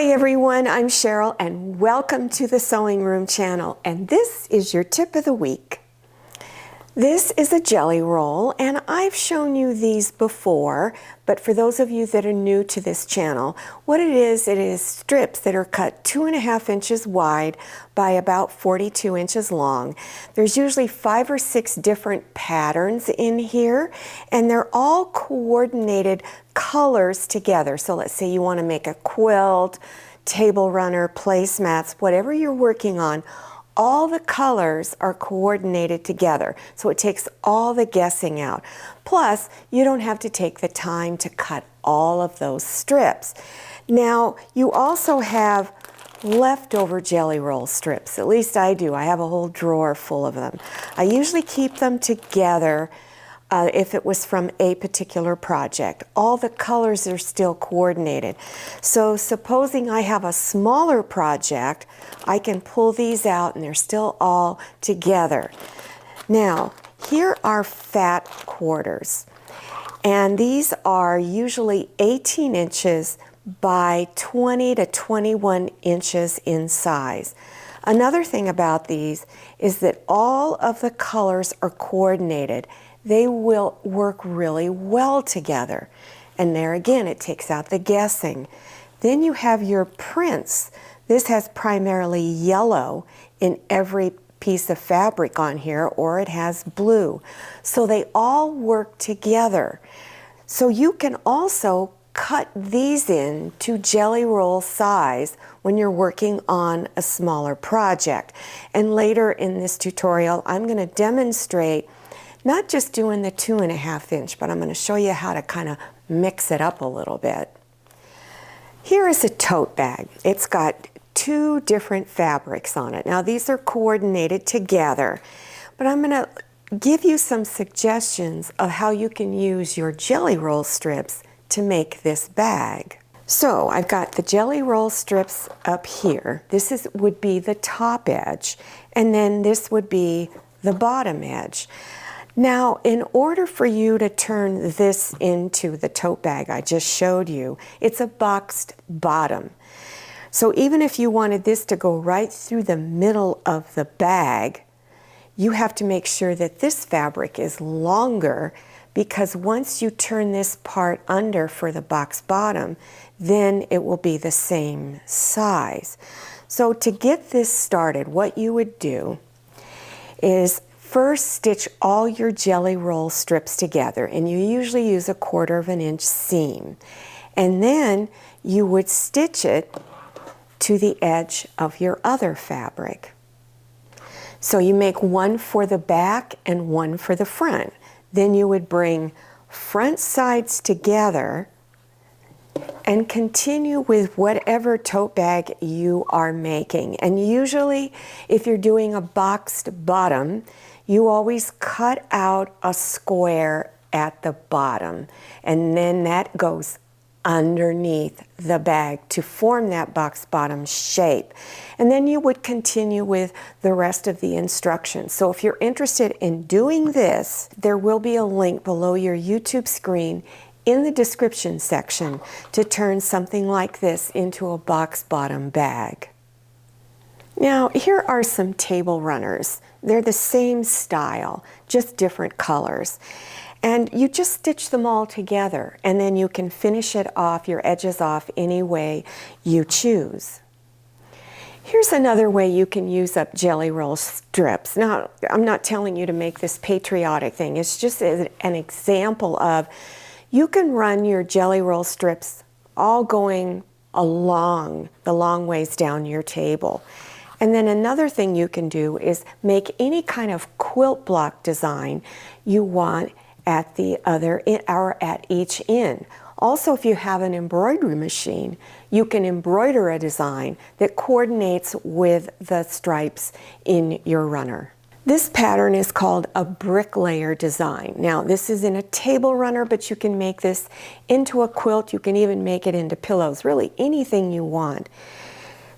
Hi everyone, I'm Cheryl and welcome to the Sewing Room channel, and this is your tip of the week. This is a jelly roll, and I've shown you these before, but for those of you that are new to this channel, what it is strips that are cut 2.5 inches wide by about 42 inches long. There's usually 5 or 6 different patterns in here, and they're all coordinated colors together. So let's say you want to make a quilt, table runner, placemats, whatever you're working on, all the colors are coordinated together, so it takes all the guessing out. Plus, you don't have to take the time to cut all of those strips. Now, you also have leftover jelly roll strips. At least I do. I have a whole drawer full of them. I usually keep them together if it was from a particular project. All the colors are still coordinated. So supposing I have a smaller project, I can pull these out and they're still all together. Now, here are fat quarters. And these are usually 18 inches by 20 to 21 inches in size. Another thing about these is that all of the colors are coordinated. They will work really well together. And there again, it takes out the guessing. Then you have your prints. This has primarily yellow in every piece of fabric on here, or it has blue. So they all work together. So you can also cut these in to jelly roll size when you're working on a smaller project. And later in this tutorial, I'm going to demonstrate not just doing the 2.5 inch, but I'm going to show you how to kind of mix it up a little bit. Here is a tote bag. It's got 2 different fabrics on it. Now these are coordinated together, but I'm going to give you some suggestions of how you can use your jelly roll strips to make this bag. So I've got the jelly roll strips up here. This would be the top edge, and then this would be the bottom edge. Now, in order for you to turn this into the tote bag I just showed you, it's a boxed bottom. So even if you wanted this to go right through the middle of the bag, you have to make sure that this fabric is longer, because once you turn this part under for the box bottom, then it will be the same size. So to get this started, what you would do is first stitch all your jelly roll strips together, and you usually use a 1/4 inch seam. And then you would stitch it to the edge of your other fabric. So you make one for the back and one for the front. Then you would bring front sides together and continue with whatever tote bag you are making. And usually, if you're doing a boxed bottom, you always cut out a square at the bottom, and then that goes underneath the bag to form that box bottom shape. And then you would continue with the rest of the instructions. So if you're interested in doing this, there will be a link below your YouTube screen in the description section to turn something like this into a box bottom bag. Now, here are some table runners. They're the same style, just different colors. And you just stitch them all together, and then you can finish it off, your edges off, any way you choose. Here's another way you can use up jelly roll strips. Now, I'm not telling you to make this patriotic thing. It's just an example of you can run your jelly roll strips all going along the long ways down your table. And then another thing you can do is make any kind of quilt block design you want at the other or at each end. Also, if you have an embroidery machine, you can embroider a design that coordinates with the stripes in your runner. This pattern is called a bricklayer design. Now, this is in a table runner, but you can make this into a quilt. You can even make it into pillows, really anything you want.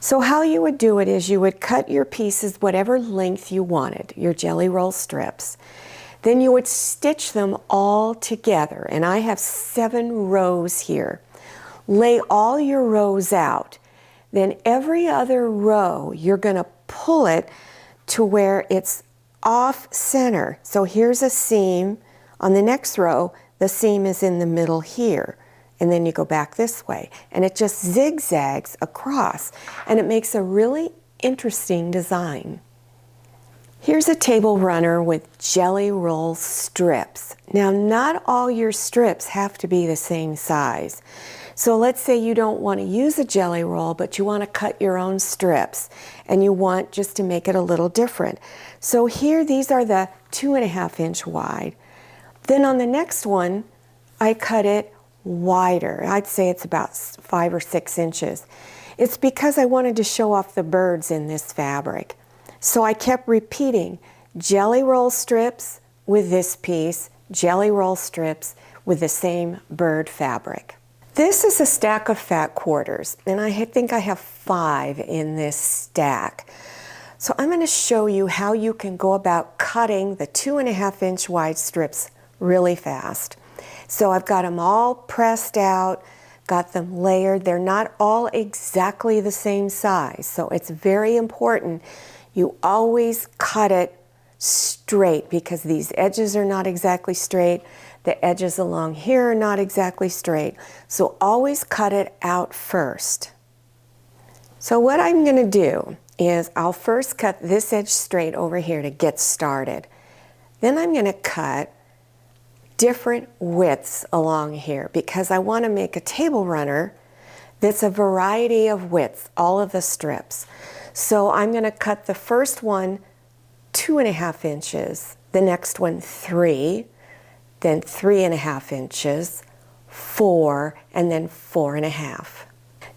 So how you would do it is you would cut your pieces whatever length you wanted, your jelly roll strips. Then you would stitch them all together, and I have 7 rows here. Lay all your rows out. then every other row you're going to pull it to where it's off center. So here's a seam. On the next row, the seam is in the middle here. And then you go back this way. And it just zigzags across. And it makes a really interesting design. Here's a table runner with jelly roll strips. Now, not all your strips have to be the same size. So let's say you don't want to use a jelly roll, but you want to cut your own strips, and you want just to make it a little different. So here, these are the 2.5 inch wide. Then on the next one, I cut it wider. I'd say it's about 5 or 6 inches. It's because I wanted to show off the birds in this fabric. So I kept repeating jelly roll strips with this piece, jelly roll strips with the same bird fabric. This is a stack of fat quarters, and I think I have 5 in this stack. So I'm going to show you how you can go about cutting the 2.5 inch wide strips really fast. So I've got them all pressed out, got them layered. They're not all exactly the same size, so it's very important you always cut it straight, because these edges are not exactly straight. The edges along here are not exactly straight. So always cut it out first. So what I'm going to do is I'll first cut this edge straight over here to get started. Then I'm going to cut different widths along here, because I want to make a table runner that's a variety of widths, all of the strips. So I'm going to cut the first one 2.5 inches, the next one 3, then 3.5 inches, 4, and then 4.5.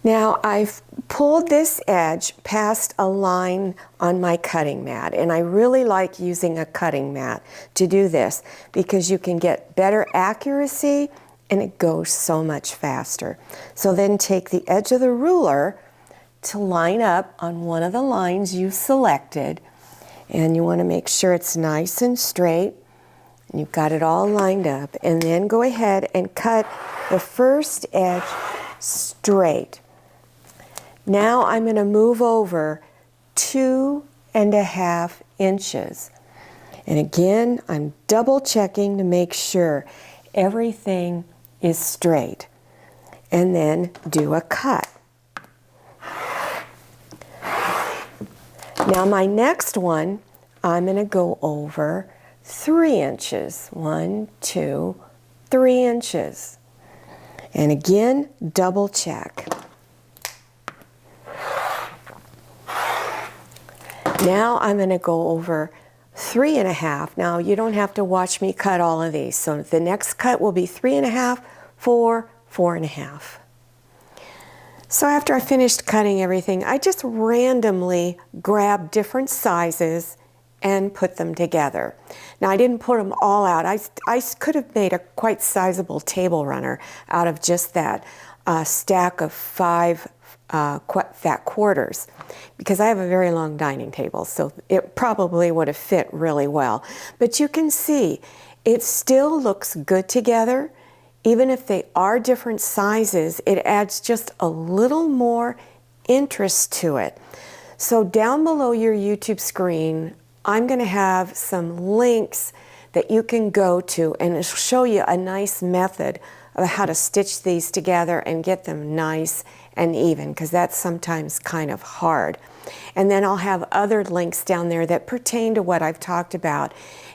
Now I've pulled this edge past a line on my cutting mat, and I really like using a cutting mat to do this because you can get better accuracy and it goes so much faster. So then take the edge of the ruler to line up on one of the lines you selected, and you want to make sure it's nice and straight. And you've got it all lined up, and then go ahead and cut the first edge straight. Now I'm going to move over 2.5 inches. And again, I'm double checking to make sure everything is straight. And then do a cut. Now my next one, I'm going to go over 3 inches. 1, 2, 3 inches. And again, double check. Now I'm going to go over 3.5. Now you don't have to watch me cut all of these. So the next cut will be 3.5, 4, 4.5. So after I finished cutting everything, I just randomly grabbed different sizes and put them together. Now I didn't put them all out. I could have made a quite sizable table runner out of just that stack of 5 fat quarters, because I have a very long dining table, so it probably would have fit really well. But you can see it still looks good together. Even if they are different sizes, it adds just a little more interest to it. So down below your YouTube screen, I'm going to have some links that you can go to, and it'll show you a nice method of how to stitch these together and get them nice and even, because that's sometimes kind of hard. And then I'll have other links down there that pertain to what I've talked about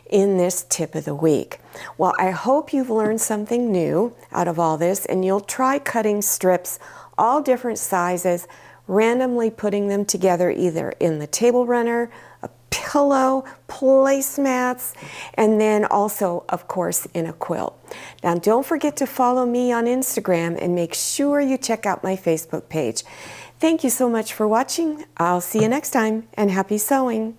in this tip of the week. Well, I hope you've learned something new out of all this, and you'll try cutting strips all different sizes, randomly putting them together either in the table runner, a pillow, placemats, and then also, of course, in a quilt. Now, don't forget to follow me on Instagram, and make sure you check out my Facebook page. Thank you so much for watching. I'll see you next time, and happy sewing.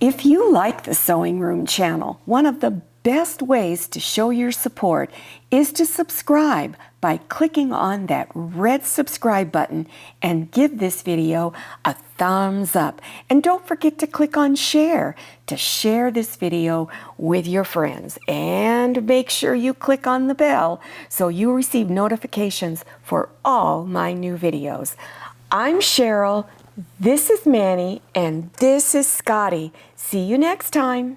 If you like the Sewing Room channel, one of the best ways to show your support is to subscribe by clicking on that red subscribe button and give this video a thumbs up. And don't forget to click on share to share this video with your friends. And make sure you click on the bell so you receive notifications for all my new videos. I'm Cheryl, this is Manny, and this is Scotty. See you next time.